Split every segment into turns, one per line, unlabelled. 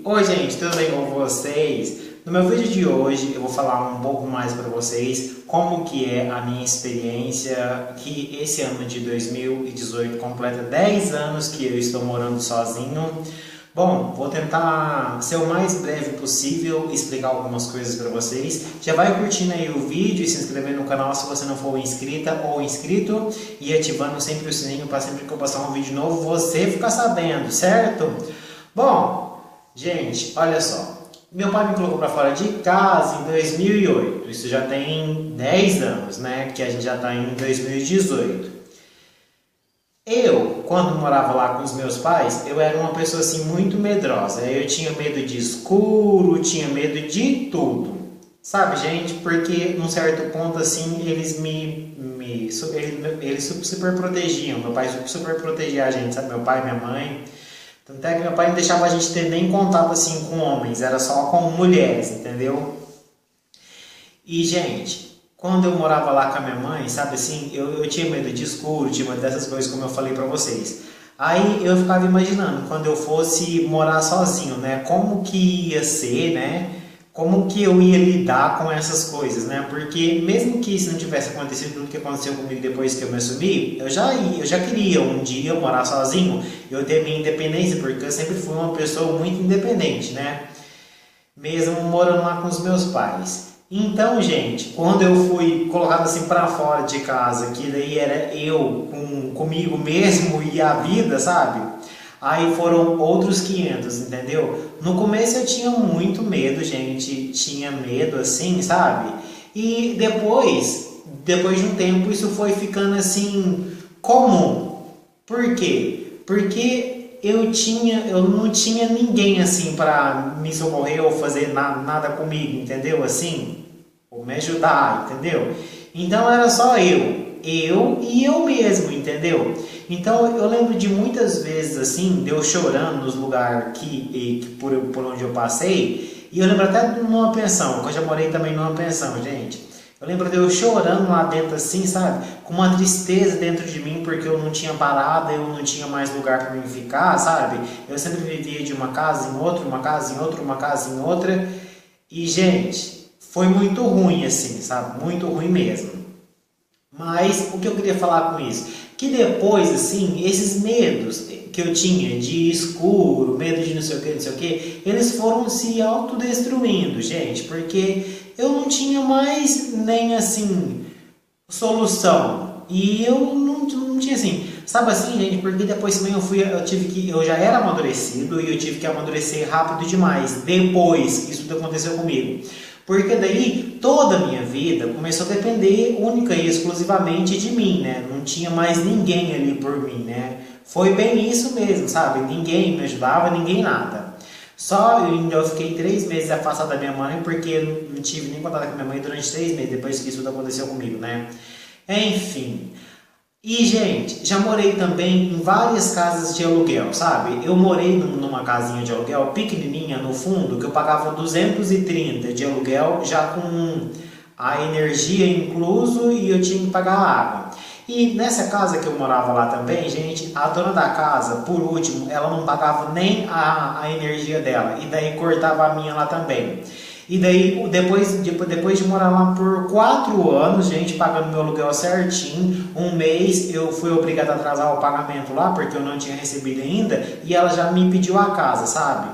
Oi gente, tudo bem com vocês? No meu vídeo de hoje eu vou falar um pouco mais para vocês como que é a minha experiência, que esse ano de 2018 completa 10 anos que eu estou morando sozinho. Bom, vou tentar ser o mais breve possível, explicar algumas coisas para vocês. Já vai curtindo aí o vídeo e se inscrevendo no canal se você não for inscrita ou inscrito e ativando sempre o sininho para sempre que eu postar um vídeo novo você ficar sabendo, certo? Bom, gente, olha só. Meu pai me colocou para fora de casa em 2008. Isso já tem 10 anos, né? Que a gente já está em 2018. Eu, quando morava lá com os meus pais, eu era uma pessoa assim muito medrosa. Eu tinha medo de escuro, tinha medo de tudo. Sabe, gente? Porque num certo ponto assim, eles super protegiam. Meu pai super protegia a gente, sabe? Meu pai e minha mãe. Tanto é que meu pai não deixava a gente ter nem contato assim com homens, era só com mulheres, entendeu? E, gente, quando eu morava lá com a minha mãe, sabe assim, eu tinha medo de escuro, tinha medo dessas coisas, como eu falei pra vocês. Aí eu ficava imaginando, quando eu fosse morar sozinho, né, como que ia ser, né, como que eu ia lidar com essas coisas, né, porque mesmo que isso não tivesse acontecido tudo que aconteceu comigo depois que eu me assumi, eu já queria um dia morar sozinho, eu ter minha independência, porque eu sempre fui uma pessoa muito independente, né, mesmo morando lá com os meus pais. Então, gente, quando eu fui colocado assim para fora de casa, que daí era eu comigo mesmo e a vida, sabe? Aí foram outros 500, entendeu? No começo eu tinha muito medo, gente, tinha medo assim, sabe? E depois de um tempo, isso foi ficando assim comum. Por quê? Porque eu não tinha ninguém assim para me socorrer ou fazer nada comigo, entendeu? Assim, ou me ajudar, entendeu? Então era só eu e eu mesmo, entendeu? Então eu lembro de muitas vezes assim, de eu chorando nos lugares por onde eu passei, e eu lembro até de uma pensão, que eu já morei também numa pensão, gente. Eu lembro de eu chorando lá dentro assim, sabe? Com uma tristeza dentro de mim, porque eu não tinha parada, eu não tinha mais lugar para mim ficar, sabe? Eu sempre vivia de uma casa em outra, uma casa em outra, uma casa em outra. E, gente, foi muito ruim assim, sabe? Muito ruim mesmo. Mas o que eu queria falar com isso? Que depois, assim, esses medos que eu tinha de escuro, medo de não sei o que, eles foram se autodestruindo, gente, porque eu não tinha mais nem, assim, solução. E eu não tinha, assim, sabe assim, gente, porque depois também eu já era amadurecido e eu tive que amadurecer rápido demais, depois que isso aconteceu comigo. Porque daí toda a minha vida começou a depender única e exclusivamente de mim, né? Não tinha mais ninguém ali por mim, né? Foi bem isso mesmo, sabe? Ninguém me ajudava, ninguém nada. Eu fiquei 3 meses afastado da minha mãe porque eu não tive nem contato com minha mãe durante 3 meses depois que isso tudo aconteceu comigo, né? Enfim. E, gente, já morei também em várias casas de aluguel, sabe? Eu morei numa casinha de aluguel pequenininha no fundo, que eu pagava 230 de aluguel, já com a energia incluso e eu tinha que pagar a água. E nessa casa que eu morava lá também, gente, a dona da casa, por último, ela não pagava nem a energia dela, e daí cortava a minha lá também. E daí, depois de morar lá por 4 anos, gente, pagando meu aluguel certinho, um mês eu fui obrigado a atrasar o pagamento lá, porque eu não tinha recebido ainda, e ela já me pediu a casa, sabe?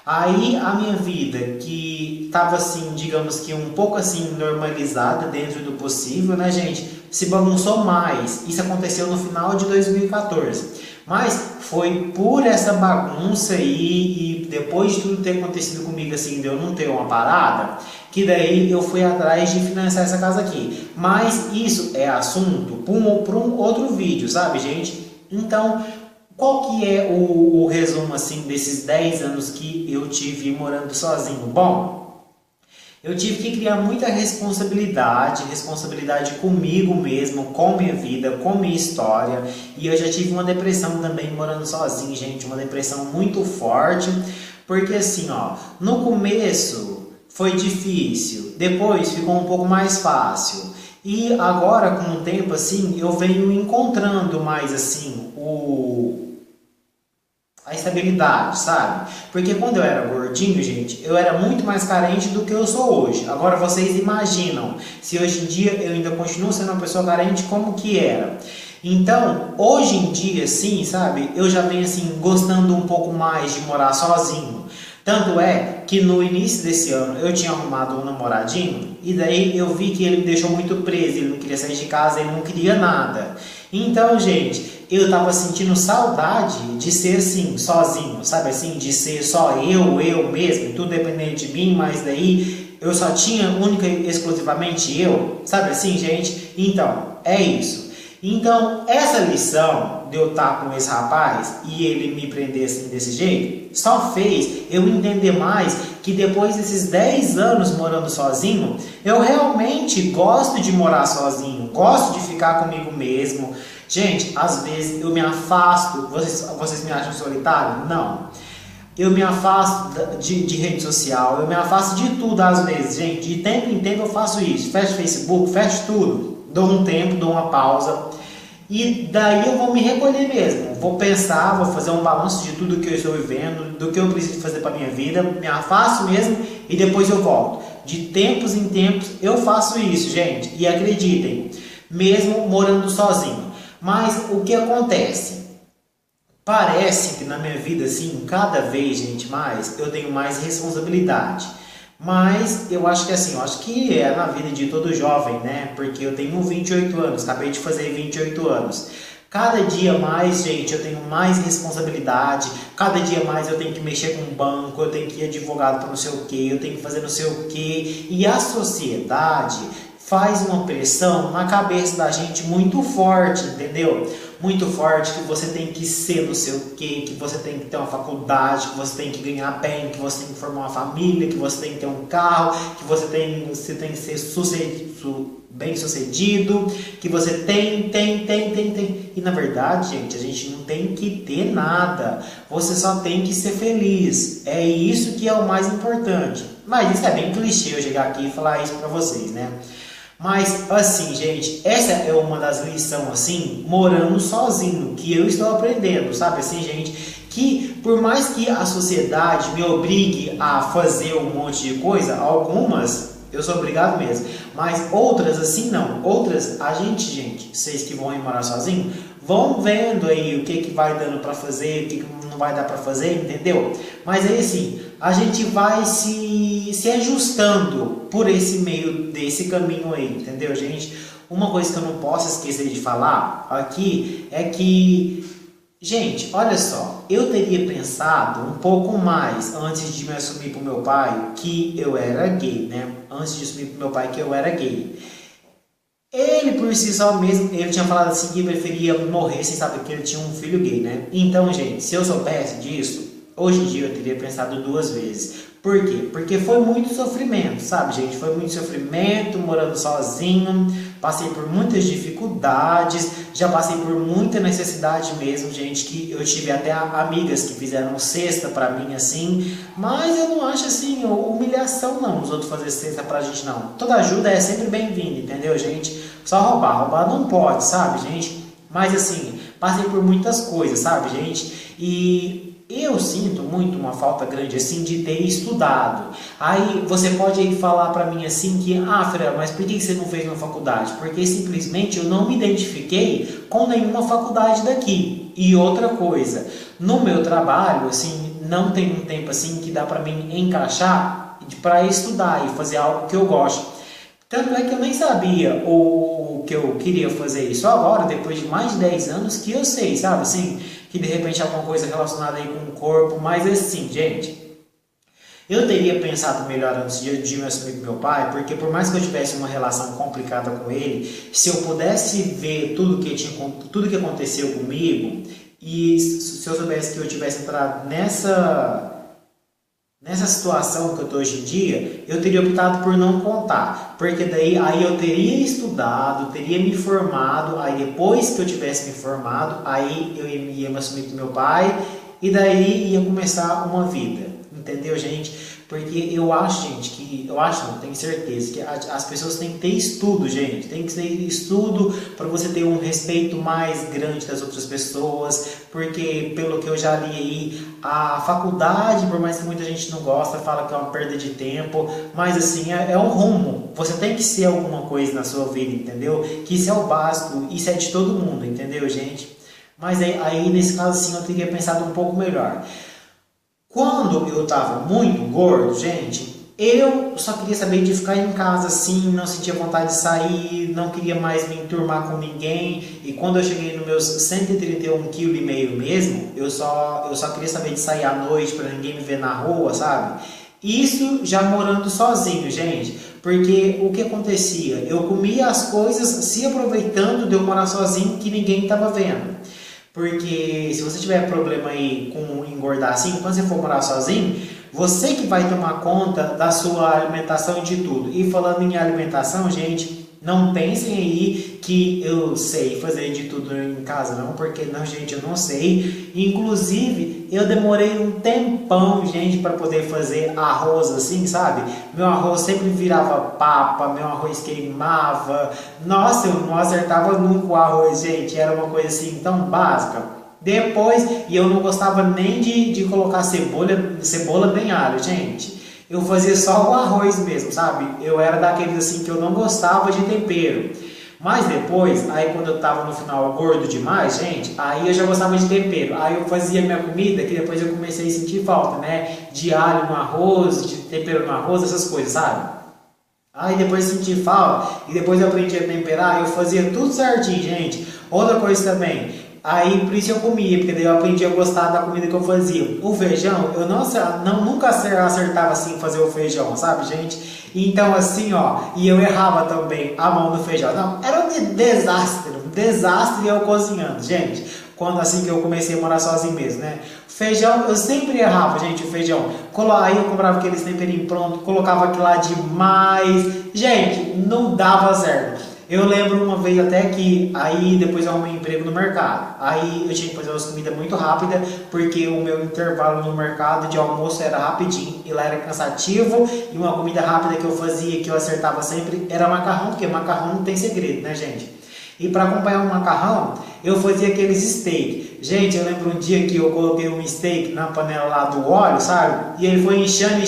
Aí a minha vida, que estava assim, digamos que um pouco assim normalizada dentro do possível, né, gente, se bagunçou mais. Isso aconteceu no final de 2014. Mas foi por essa bagunça aí, e depois de tudo ter acontecido comigo assim, de eu não ter uma parada, que daí eu fui atrás de financiar essa casa aqui. Mas isso é assunto para um outro vídeo, sabe, gente? Então, qual que é o resumo assim desses 10 anos que eu tive morando sozinho? Bom, eu tive que criar muita responsabilidade comigo mesmo, com minha vida, com minha história. E eu já tive uma depressão também morando sozinho, gente, uma depressão muito forte, porque assim, ó, no começo foi difícil, depois ficou um pouco mais fácil. E agora, com o tempo, assim, eu venho encontrando mais assim a estabilidade, sabe? Porque quando eu era gordinho, gente, eu era muito mais carente do que eu sou hoje. Agora vocês imaginam, se hoje em dia eu ainda continuo sendo uma pessoa carente, como que era? Então, hoje em dia, sim, sabe? Eu já venho assim, gostando um pouco mais de morar sozinho. Tanto é que no início desse ano eu tinha arrumado um namoradinho e daí eu vi que ele me deixou muito preso, ele não queria sair de casa, ele não queria nada. Então, gente, eu tava sentindo saudade de ser assim, sozinho, sabe assim, de ser só eu mesmo, tudo dependente de mim, mas daí eu só tinha única e exclusivamente eu, sabe assim, gente? Então, é isso. Então, essa lição de eu estar com esse rapaz e ele me prender assim desse jeito, só fez eu entender mais que depois desses 10 anos morando sozinho, eu realmente gosto de morar sozinho, gosto de ficar comigo mesmo. Gente, às vezes eu me afasto, vocês me acham solitário? Não. Eu me afasto de rede social, eu me afasto de tudo às vezes, gente. De tempo em tempo eu faço isso. Fecho Facebook, fecho tudo. Dou um tempo, dou uma pausa. E daí eu vou me recolher mesmo. Vou pensar, vou fazer um balanço de tudo que eu estou vivendo, do que eu preciso fazer para minha vida. Me afasto mesmo e depois eu volto. De tempos em tempos eu faço isso, gente. E acreditem, mesmo morando sozinho. Mas o que acontece? Parece que na minha vida, assim, cada vez, gente, mais, eu tenho mais responsabilidade. Mas eu acho que assim, eu acho que é na vida de todo jovem, né? Porque eu tenho 28 anos, acabei de fazer 28 anos. Cada dia mais, gente, eu tenho mais responsabilidade. Cada dia mais eu tenho que mexer com o banco, eu tenho que ir advogado para não sei o que, eu tenho que fazer não sei o que. E a sociedade faz uma pressão na cabeça da gente muito forte, entendeu? Muito forte, que você tem que ser não sei o que você tem que ter uma faculdade, que você tem que ganhar bem, que você tem que formar uma família, que você tem que ter um carro, que você tem que ser bem sucedido, que você tem. E na verdade, gente, a gente não tem que ter nada. Você só tem que ser feliz. É isso que é o mais importante. Mas isso é bem clichê eu chegar aqui e falar isso pra vocês, né? Mas assim, gente, essa é uma das lições assim, morando sozinho, que eu estou aprendendo, sabe assim, gente, que por mais que a sociedade me obrigue a fazer um monte de coisa, algumas eu sou obrigado mesmo, mas outras assim não, outras a gente, vocês que vão ir morar sozinho, vão vendo aí o que vai dando para fazer, o que não vai dar para fazer, entendeu? Mas aí assim, a gente vai se ajustando por esse meio desse caminho aí, entendeu, gente? Uma coisa que eu não posso esquecer de falar aqui é que, gente, olha só, eu teria pensado um pouco mais antes de me assumir pro meu pai que eu era gay, né? Antes de assumir pro meu pai que eu era gay. Ele por si só mesmo, ele tinha falado assim que preferia morrer sem saber que ele tinha um filho gay, né? Então, gente, se eu soubesse disso, hoje em dia eu teria pensado 2 vezes. Por quê? Porque foi muito sofrimento, sabe, gente? Foi muito sofrimento, morando sozinho, passei por muitas dificuldades, já passei por muita necessidade mesmo, gente, que eu tive até amigas que fizeram cesta pra mim, assim, mas eu não acho, assim, humilhação não, os outros fazer cesta pra gente, não. Toda ajuda é sempre bem-vinda, entendeu, gente? Só roubar não pode, sabe, gente? Mas, assim, passei por muitas coisas, sabe, gente? E eu sinto muito uma falta grande assim de ter estudado. Aí você pode aí falar para mim assim que, Fran, mas por que você não fez uma faculdade? Porque simplesmente eu não me identifiquei com nenhuma faculdade daqui. E outra coisa, no meu trabalho, assim, não tem um tempo assim que dá para mim encaixar para estudar e fazer algo que eu gosto. Tanto é que eu nem sabia o que eu queria fazer isso agora, depois de mais de 10 anos, que eu sei, sabe, assim, que de repente alguma coisa relacionada aí com o corpo, mas assim, gente, eu teria pensado melhor antes de me assumir com meu pai, porque por mais que eu tivesse uma relação complicada com ele, se eu pudesse ver tudo que aconteceu comigo, e se eu soubesse que eu tivesse entrado nessa situação que eu estou hoje em dia, eu teria optado por não contar, porque daí aí eu teria estudado, teria me formado, aí depois que eu tivesse me formado, aí eu ia me assumir com meu pai, e daí ia começar uma vida. entendeu, gente? Porque eu acho, gente, não, tenho certeza, que as pessoas têm que ter estudo, gente. Tem que ter estudo para você ter um respeito mais grande das outras pessoas, porque pelo que eu já li aí, a faculdade, por mais que muita gente não gosta, fala que é uma perda de tempo, mas assim, é um rumo. Você tem que ser alguma coisa na sua vida, entendeu? Que isso é o básico, isso é de todo mundo, entendeu, gente? Mas aí nesse caso, assim, eu teria pensado um pouco melhor. Quando eu estava muito gordo, gente, eu só queria saber de ficar em casa assim, não sentia vontade de sair, não queria mais me enturmar com ninguém. E quando eu cheguei nos meus 131,5 kg mesmo, eu só queria saber de sair à noite para ninguém me ver na rua, sabe? Isso já morando sozinho, gente. Porque o que acontecia? Eu comia as coisas se aproveitando de eu morar sozinho que ninguém estava vendo. Porque se você tiver problema aí com engordar assim, quando você for morar sozinho, você que vai tomar conta da sua alimentação e de tudo. E falando em alimentação, gente, não pensem aí que eu sei fazer de tudo em casa, não, porque não, gente, eu não sei. Inclusive, eu demorei um tempão, gente, para poder fazer arroz assim, sabe? Meu arroz sempre virava papa, meu arroz queimava. Nossa, eu não acertava nunca o arroz, gente, era uma coisa assim tão básica. Depois, e eu não gostava nem de colocar cebola nem alho, gente. Eu fazia só o arroz mesmo, sabe? Eu era daqueles assim que eu não gostava de tempero. Mas depois, aí quando eu tava no final gordo demais, gente, aí eu já gostava de tempero. Aí eu fazia minha comida, que depois eu comecei a sentir falta, né? De alho no arroz, de tempero no arroz, essas coisas, sabe? Aí depois eu senti falta, e depois eu aprendi a temperar, eu fazia tudo certinho, gente. Outra coisa também, aí por isso eu comia, porque daí eu aprendi a gostar da comida que eu fazia. O feijão, eu nunca acertava assim fazer o feijão, sabe, gente? Então assim, ó, e eu errava também a mão no feijão. Não, era um desastre eu cozinhando, gente. Quando assim que eu comecei a morar sozinho mesmo, né? Feijão, eu sempre errava, gente, o feijão. Aí eu comprava aqueles temperinhos pronto, colocava aquilo lá demais. Gente, não dava certo. Eu lembro uma vez até que aí depois eu arrumei emprego no mercado. Aí eu tinha que fazer umas comidas muito rápidas, porque o meu intervalo no mercado de almoço era rapidinho. E lá era cansativo. E uma comida rápida que eu fazia, que eu acertava sempre, era macarrão, porque macarrão não tem segredo, né, gente? E para acompanhar o macarrão, eu fazia aqueles steak. Gente, eu lembro um dia que eu coloquei um steak na panela lá do óleo, sabe? E ele foi inchando.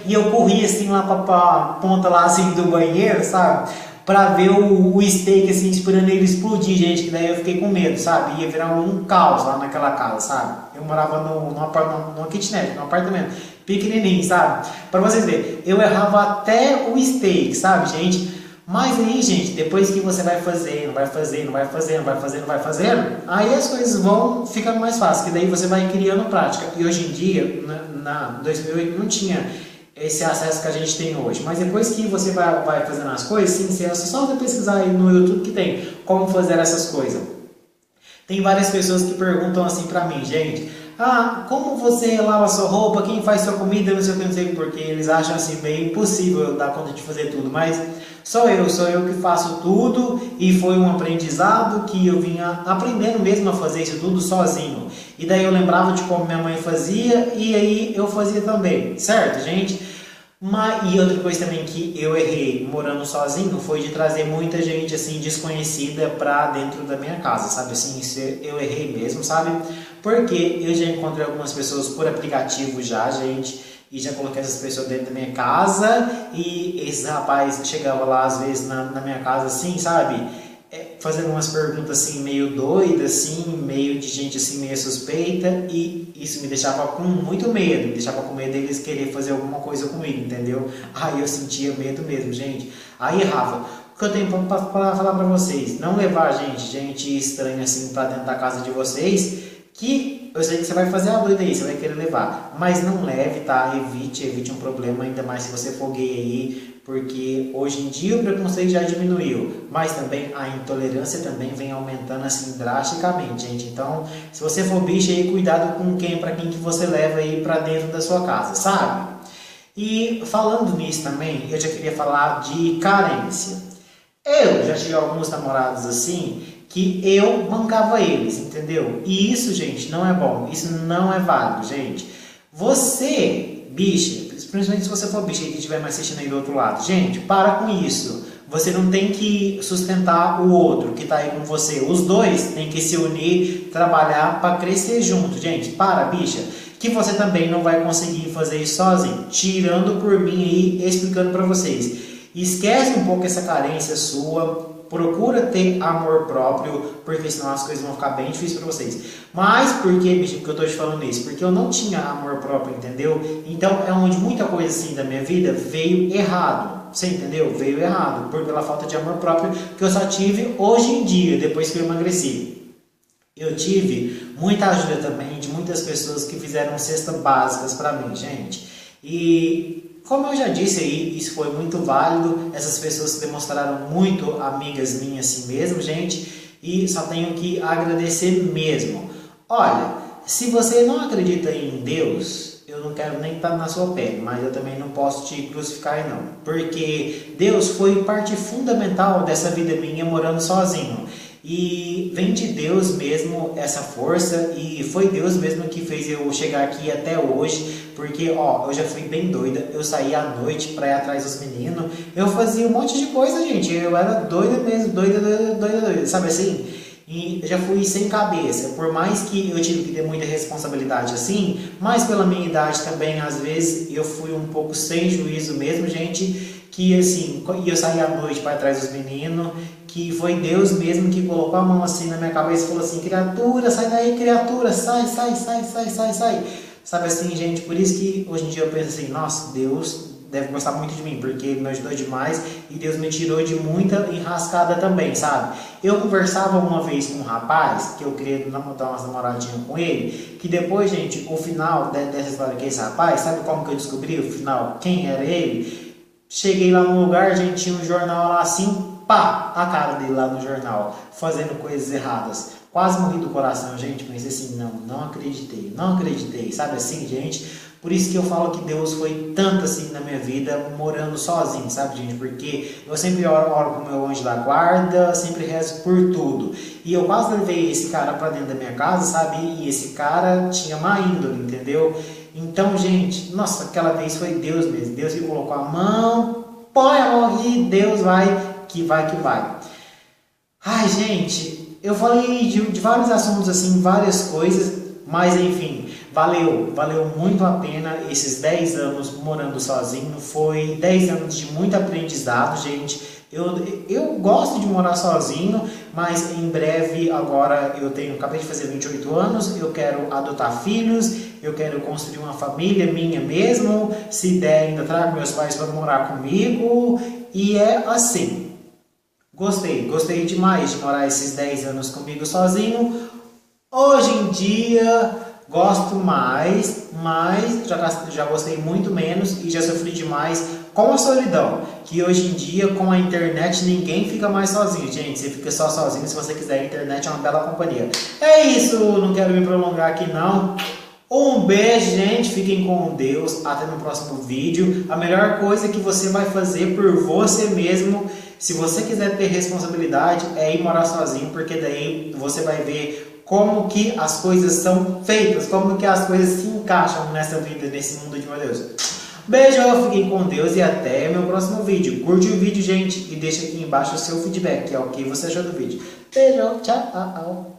E eu corri assim lá pra ponta lá assim do banheiro, sabe? Pra ver o steak assim, esperando ele explodir, gente. Que daí eu fiquei com medo, sabe? Ia virar um caos lá naquela casa, sabe? Eu morava numa kitnet, num apartamento pequenininho, sabe? Pra vocês verem, eu errava até o steak, sabe, gente? Mas aí, gente, depois que você vai fazendo, aí as coisas vão ficando mais fáceis, que daí você vai criando prática. E hoje em dia, na 2008, não tinha esse acesso que a gente tem hoje. Mas depois que você vai fazendo as coisas, sim, é só você pesquisar aí no YouTube que tem como fazer essas coisas. Tem várias pessoas que perguntam assim pra mim, gente, como você lava sua roupa, quem faz sua comida, não sei o que, não sei porque eles acham assim meio impossível eu dar conta de fazer tudo, mas sou eu que faço tudo e foi um aprendizado que eu vinha aprendendo mesmo a fazer isso tudo sozinho. E daí eu lembrava de como minha mãe fazia e aí eu fazia também, certo, gente? E outra coisa também que eu errei morando sozinho foi de trazer muita gente assim desconhecida pra dentro da minha casa, sabe? Assim, isso eu errei mesmo, sabe? Porque eu já encontrei algumas pessoas por aplicativo já, gente, e já coloquei essas pessoas dentro da minha casa e esse rapaz chegava lá às vezes na minha casa assim, sabe? Fazendo umas perguntas assim meio doidas, assim, meio de gente assim meio suspeita, e isso me deixava com muito medo, me deixava com medo deles querer fazer alguma coisa comigo, entendeu? Aí eu sentia medo mesmo, gente. Aí errava. O que eu tenho para falar para vocês, não levar gente estranha assim para dentro da casa de vocês, que eu sei que você vai fazer a doida aí, você vai querer levar, mas não leve, tá? Evite um problema, ainda mais se você for gay aí, porque hoje em dia o preconceito já diminuiu, mas também a intolerância também vem aumentando assim drasticamente, gente. Então, se você for bicho aí, cuidado com para quem que você leva aí para dentro da sua casa, sabe? E falando nisso também, eu já queria falar de carência. Eu já tive alguns namorados assim, que eu bancava eles, entendeu? E isso, gente, não é bom, isso não é válido, gente. Você bicha, principalmente se você for bicha e que estiver me assistindo aí do outro lado, gente, para com isso. Você não tem que sustentar o outro que está aí com você. Os dois têm que se unir, trabalhar para crescer junto. Gente, para, bicha, que você também não vai conseguir fazer isso sozinho. Tirando por mim aí, explicando para vocês. Esquece um pouco essa carência sua. Procura ter amor próprio, porque senão as coisas vão ficar bem difíceis para vocês. Mas por que, bicho, que eu tô te falando isso? Porque eu não tinha amor próprio, entendeu? Então é onde muita coisa assim da minha vida veio errado. Você entendeu? Veio errado, pela falta de amor próprio que eu só tive hoje em dia, depois que eu emagreci. Eu tive muita ajuda também de muitas pessoas que fizeram cestas básicas para mim, gente. E como eu já disse aí, isso foi muito válido. Essas pessoas se demonstraram muito amigas minhas assim mesmo, gente. E só tenho que agradecer mesmo. Olha, se você não acredita em Deus, eu não quero nem estar na sua pele, mas eu também não posso te crucificar não. Porque Deus foi parte fundamental dessa vida minha morando sozinho. E vem de Deus mesmo essa força, e foi Deus mesmo que fez eu chegar aqui até hoje, porque ó, eu já fui bem doida, eu saía à noite para ir atrás dos meninos, eu fazia um monte de coisa, gente, eu era doida mesmo, doida, sabe assim? E já fui sem cabeça, por mais que eu tive que ter muita responsabilidade assim, mas pela minha idade também, às vezes, eu fui um pouco sem juízo mesmo, gente, que assim, eu saí à noite para trás dos meninos, que foi Deus mesmo que colocou a mão assim na minha cabeça e falou assim, criatura, sai daí, criatura, sai. Sabe assim, gente, por isso que hoje em dia eu penso assim, nossa, Deus deve gostar muito de mim, porque Ele me ajudou demais e Deus me tirou de muita enrascada também, sabe? Eu conversava uma vez com um rapaz, que eu queria dar umas namoradinhas com ele, que depois, gente, o final dessa história que esse rapaz, sabe como que eu descobri o final, quem era ele? Cheguei lá no lugar, gente, tinha um jornal lá assim, pá, a cara dele lá no jornal, fazendo coisas erradas. Quase morri do coração, gente, pensei assim, não acreditei, sabe assim, gente? Por isso que eu falo que Deus foi tanto assim na minha vida, morando sozinho, sabe, gente? Porque eu sempre oro pro meu anjo da guarda, sempre rezo por tudo. E eu quase levei esse cara pra dentro da minha casa, sabe? E esse cara tinha má índole, entendeu? Então, gente, nossa, aquela vez foi Deus mesmo. Deus que colocou a mão, põe a mão e Deus vai. Ai, gente, eu falei de vários assuntos assim, várias coisas, mas enfim, valeu muito a pena esses 10 anos morando sozinho, foi 10 anos de muito aprendizado, gente. Eu gosto de morar sozinho, mas em breve, agora acabei de fazer 28 anos, eu quero adotar filhos, eu quero construir uma família minha mesmo, se der ainda trago meus pais para morar comigo, e é assim. Gostei demais de morar esses 10 anos comigo sozinho. Hoje em dia gosto mais, mas já gostei muito menos e já sofri demais com a solidão. Que hoje em dia com a internet ninguém fica mais sozinho, gente. Você fica só sozinho se você quiser. A internet é uma bela companhia. É isso, não quero me prolongar aqui não. Um beijo, gente. Fiquem com Deus. Até no próximo vídeo. A melhor coisa que você vai fazer por você mesmo, se você quiser ter responsabilidade, é ir morar sozinho, porque daí você vai ver como que as coisas são feitas, como que as coisas se encaixam nessa vida, nesse mundo de meu Deus. Beijo, fiquem com Deus e até meu próximo vídeo. Curte o vídeo, gente, e deixa aqui embaixo o seu feedback, que é o que você achou do vídeo. Beijo, tchau.